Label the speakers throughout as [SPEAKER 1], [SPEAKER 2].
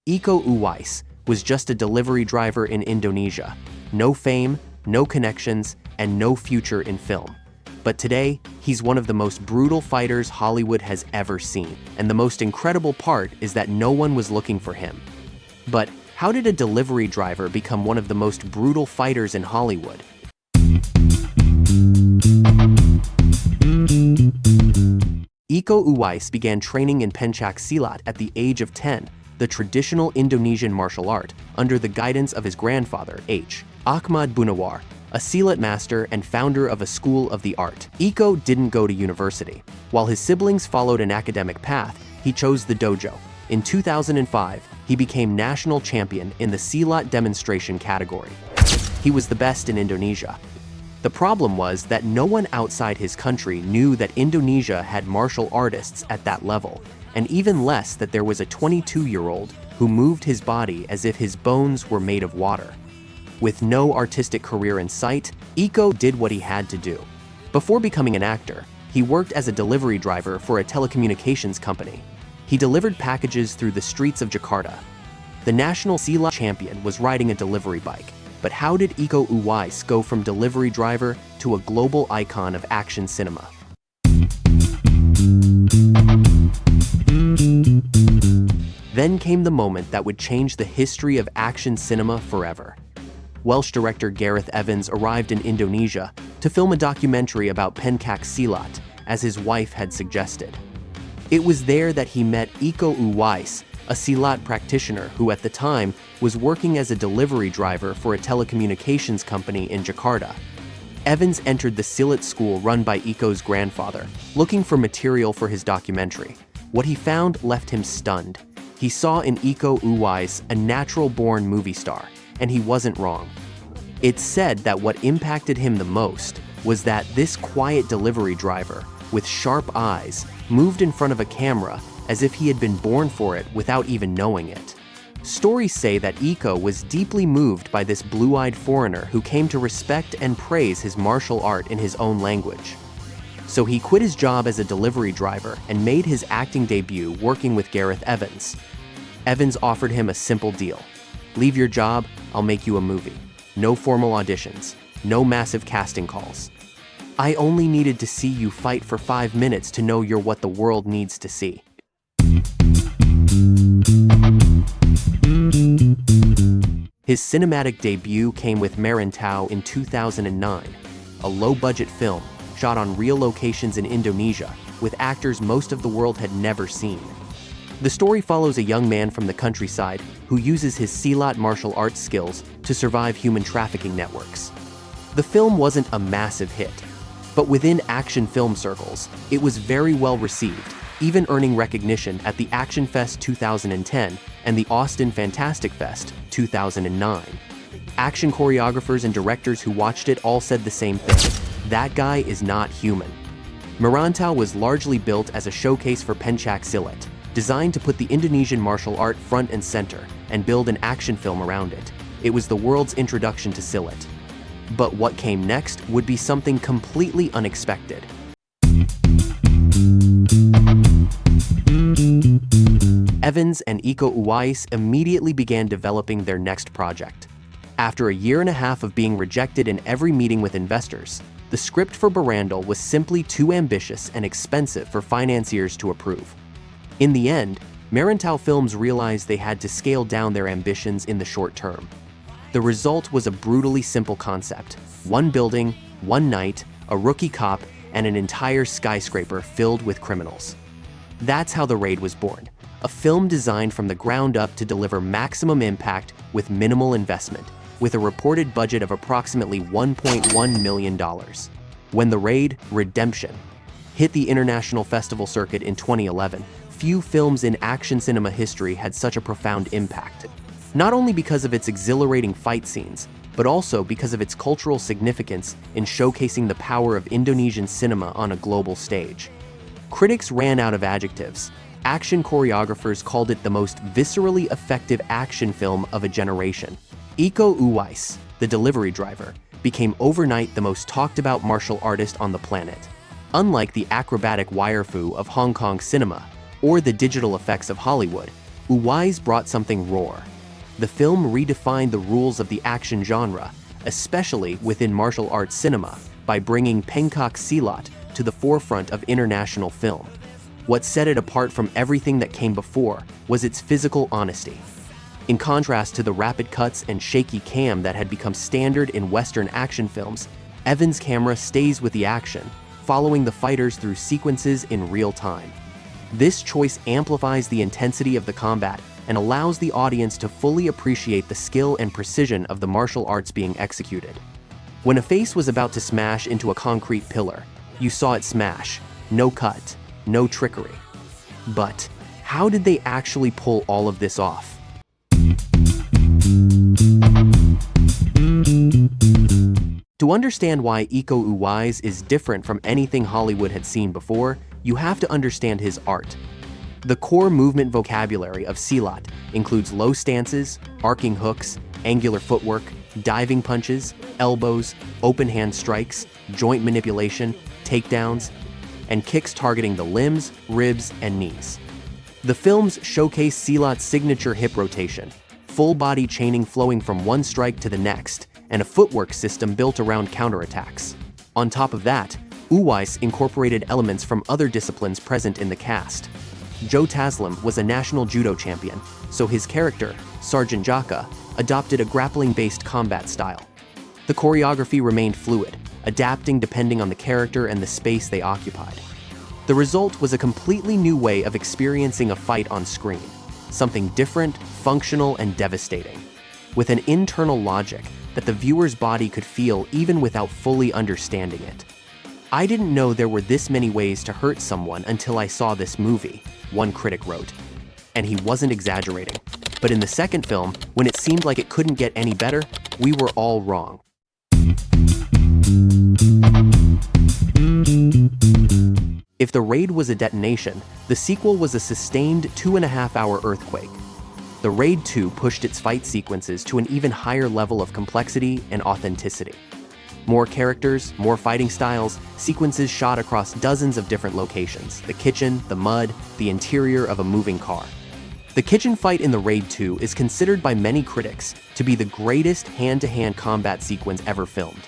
[SPEAKER 1] Iko Uwais was just a delivery driver in Indonesia. No fame, no connections, and no future in film. But today, he's one of the most brutal fighters Hollywood has ever seen. And the most incredible part is that no one was looking for him. But how did a delivery driver become one of the most brutal fighters in Hollywood? Iko Uwais began training in pencak silat at the age of 10, the traditional Indonesian martial art, under the guidance of his grandfather, Achmad Bunawar, a silat master and founder of a school of the art. Iko didn't go to university. While his siblings followed an academic path, he chose the dojo. In 2005, he became national champion in the silat demonstration category. He was the best in Indonesia. The problem was that no one outside his country knew that Indonesia had martial artists at that level, and even less that there was a 22-year-old who moved his body as if his bones were made of water. With no artistic career in sight, Iko did what he had to do. Before becoming an actor, he worked as a delivery driver for a telecommunications company. He delivered packages through the streets of Jakarta. The national silat champion was riding a delivery bike. But how did Iko Uwais go from delivery driver to a global icon of action cinema? Then came the moment that would change the history of action cinema forever. Welsh director Gareth Evans arrived in Indonesia to film a documentary about pencak silat, as his wife had suggested. It was there that he met Iko Uwais, a silat practitioner who at the time was working as a delivery driver for a telecommunications company in Jakarta. Evans entered the silat school run by Iko's grandfather, looking for material for his documentary. What he found left him stunned. He saw in Iko Uwais a natural-born movie star, and he wasn't wrong. It's said that what impacted him the most was that this quiet delivery driver, with sharp eyes, moved in front of a camera as if he had been born for it without even knowing it. Stories say that Iko was deeply moved by this blue-eyed foreigner who came to respect and praise his martial art in his own language. So he quit his job as a delivery driver and made his acting debut working with Gareth Evans. Evans offered him a simple deal. Leave your job, I'll make you a movie. No formal auditions, no massive casting calls. I only needed to see you fight for 5 minutes to know you're what the world needs to see. His cinematic debut came with Merantau in 2009, a low-budget film shot on real locations in Indonesia with actors most of the world had never seen. The story follows a young man from the countryside who uses his silat martial arts skills to survive human trafficking networks. The film wasn't a massive hit, but within action film circles, it was very well received, even earning recognition at the Action Fest 2010 and the Austin Fantastic Fest 2009. Action choreographers and directors who watched it all said the same thing. That guy is not human. Merantau was largely built as a showcase for pencak silat, designed to put the Indonesian martial art front and center and build an action film around it. It was the world's introduction to silat. But what came next would be something completely unexpected. Evans and Iko Uwais immediately began developing their next project. After a year and a half of being rejected in every meeting with investors, the script for Barandal was simply too ambitious and expensive for financiers to approve. In the end, Merantau Films realized they had to scale down their ambitions in the short term. The result was a brutally simple concept: one building, one night, a rookie cop, and an entire skyscraper filled with criminals. That's how The Raid was born, a film designed from the ground up to deliver maximum impact with minimal investment, with a reported budget of approximately $1.1 million. When The Raid: Redemption hit the international festival circuit in 2011, few films in action cinema history had such a profound impact. Not only because of its exhilarating fight scenes, but also because of its cultural significance in showcasing the power of Indonesian cinema on a global stage. Critics ran out of adjectives. Action choreographers called it the most viscerally effective action film of a generation. Iko Uwais, the delivery driver, became overnight the most talked about martial artist on the planet. Unlike the acrobatic wire fu of Hong Kong cinema or the digital effects of Hollywood, Uwais brought something raw. The film redefined the rules of the action genre, especially within martial arts cinema, by bringing pencak silat to the forefront of international film. What set it apart from everything that came before was its physical honesty. In contrast to the rapid cuts and shaky cam that had become standard in Western action films, Evans' camera stays with the action, following the fighters through sequences in real time. This choice amplifies the intensity of the combat and allows the audience to fully appreciate the skill and precision of the martial arts being executed. When a face was about to smash into a concrete pillar, you saw it smash, no cut, no trickery. But how did they actually pull all of this off? To understand why Iko Uwais is different from anything Hollywood had seen before, you have to understand his art. The core movement vocabulary of silat includes low stances, arcing hooks, angular footwork, diving punches, elbows, open hand strikes, joint manipulation, takedowns, and kicks targeting the limbs, ribs, and knees. The films showcase silat's signature hip rotation, full body chaining flowing from one strike to the next, and a footwork system built around counterattacks. On top of that, Uwais incorporated elements from other disciplines present in the cast. Joe Taslim was a national judo champion, so his character, Sergeant Jaka, adopted a grappling-based combat style. The choreography remained fluid, adapting depending on the character and the space they occupied. The result was a completely new way of experiencing a fight on screen, something different, functional, and devastating, with an internal logic that the viewer's body could feel even without fully understanding it. I didn't know there were this many ways to hurt someone until I saw this movie, one critic wrote. And he wasn't exaggerating. But in the second film, when it seemed like it couldn't get any better, we were all wrong. If The Raid was a detonation, the sequel was a sustained 2.5-hour earthquake. The Raid 2 pushed its fight sequences to an even higher level of complexity and authenticity. More characters, more fighting styles, sequences shot across dozens of different locations: the kitchen, the mud, the interior of a moving car. The kitchen fight in The Raid 2 is considered by many critics to be the greatest hand-to-hand combat sequence ever filmed.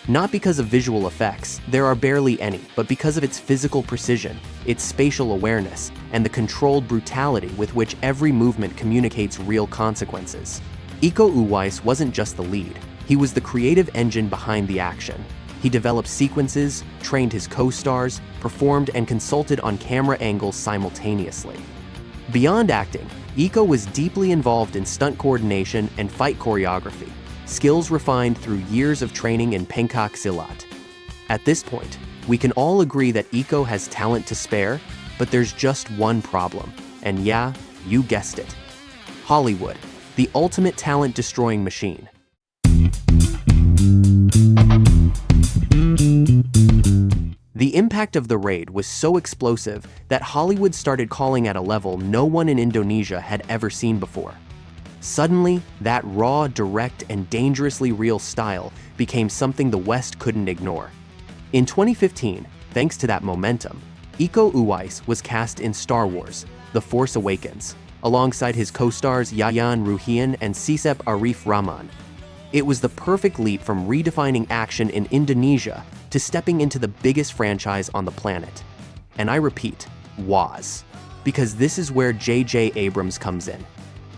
[SPEAKER 1] Not because of visual effects, there are barely any, but because of its physical precision, its spatial awareness, and the controlled brutality with which every movement communicates real consequences. Iko Uwais wasn't just the lead, he was the creative engine behind the action. He developed sequences, trained his co-stars, performed and consulted on camera angles simultaneously. Beyond acting, Iko was deeply involved in stunt coordination and fight choreography, skills refined through years of training in pencak silat. At this point, we can all agree that Iko has talent to spare, but there's just one problem. And yeah, you guessed it. Hollywood, the ultimate talent-destroying machine. The impact of The Raid was so explosive that Hollywood started calling at a level no one in Indonesia had ever seen before. Suddenly, that raw, direct, and dangerously real style became something the West couldn't ignore. In 2015, thanks to that momentum, Iko Uwais was cast in Star Wars: The Force Awakens, alongside his co-stars Yayan Ruhian and Sisep Arif Rahman. It was the perfect leap from redefining action in Indonesia to stepping into the biggest franchise on the planet. And I repeat, was. Because this is where J.J. Abrams comes in.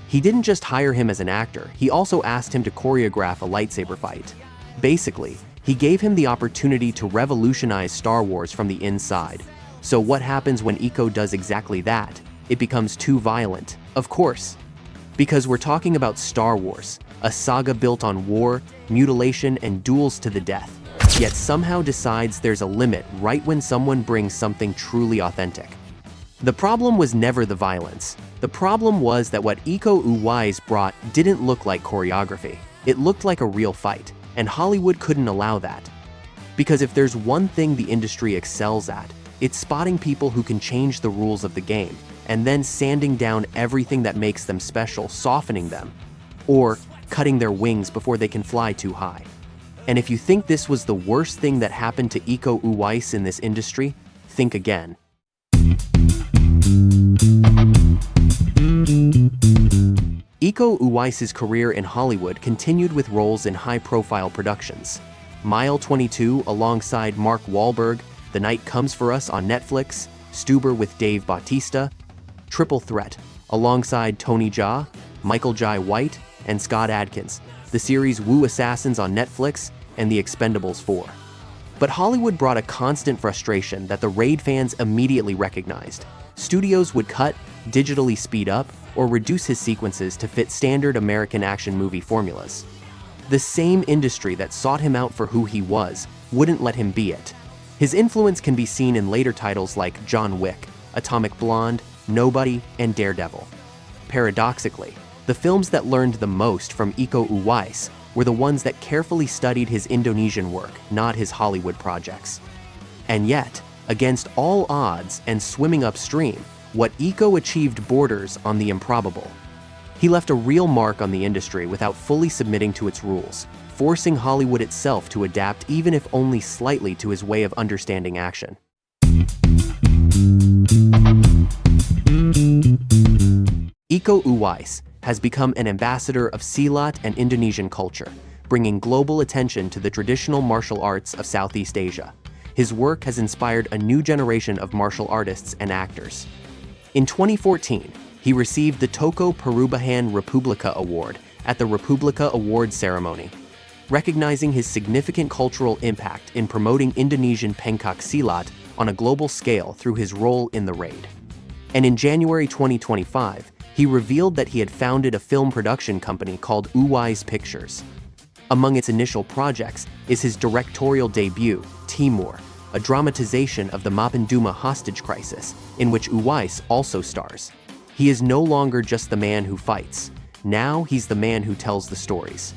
[SPEAKER 1] He didn't just hire him as an actor, he also asked him to choreograph a lightsaber fight. Basically, he gave him the opportunity to revolutionize Star Wars from the inside. So what happens when Iko does exactly that? It becomes too violent, of course. Because we're talking about Star Wars, a saga built on war, mutilation, and duels to the death, yet somehow decides there's a limit right when someone brings something truly authentic. The problem was never the violence. The problem was that what Iko Uwais brought didn't look like choreography. It looked like a real fight, and Hollywood couldn't allow that. Because if there's one thing the industry excels at, it's spotting people who can change the rules of the game, and then sanding down everything that makes them special, softening them, or cutting their wings before they can fly too high. And if you think this was the worst thing that happened to Iko Uwais in this industry, think again. Iko Uwais' career in Hollywood continued with roles in high-profile productions. Mile 22 alongside Mark Wahlberg, The Night Comes for Us on Netflix, Stuber with Dave Bautista, Triple Threat alongside Tony Jaa, Michael Jai White, and Scott Adkins, the series Wu Assassins on Netflix, and The Expendables 4. But Hollywood brought a constant frustration that the Raid fans immediately recognized. Studios would cut, digitally speed up, or reduce his sequences to fit standard American action movie formulas. The same industry that sought him out for who he was wouldn't let him be it. His influence can be seen in later titles like John Wick, Atomic Blonde, Nobody, and Daredevil. Paradoxically, the films that learned the most from Iko Uwais were the ones that carefully studied his Indonesian work, not his Hollywood projects. And yet, against all odds and swimming upstream, what Iko achieved borders on the improbable. He left a real mark on the industry without fully submitting to its rules, forcing Hollywood itself to adapt even if only slightly to his way of understanding action. Iko Uwais has become an ambassador of silat and Indonesian culture, bringing global attention to the traditional martial arts of Southeast Asia. His work has inspired a new generation of martial artists and actors. In 2014, he received the Toko Perubahan Republika Award at the Republika Awards ceremony, recognizing his significant cultural impact in promoting Indonesian pencak silat on a global scale through his role in the Raid. And in January 2025, he revealed that he had founded a film production company called Uwais Pictures. Among its initial projects is his directorial debut, Timur, a dramatization of the Mapenduma hostage crisis, in which Uwais also stars. He is no longer just the man who fights. Now he's the man who tells the stories.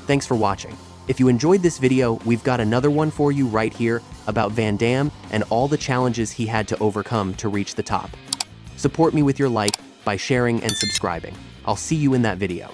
[SPEAKER 1] Thanks for watching. If you enjoyed this video, we've got another one for you right here about Van Damme and all the challenges he had to overcome to reach the top. Support me with your like by sharing and subscribing. I'll see you in that video.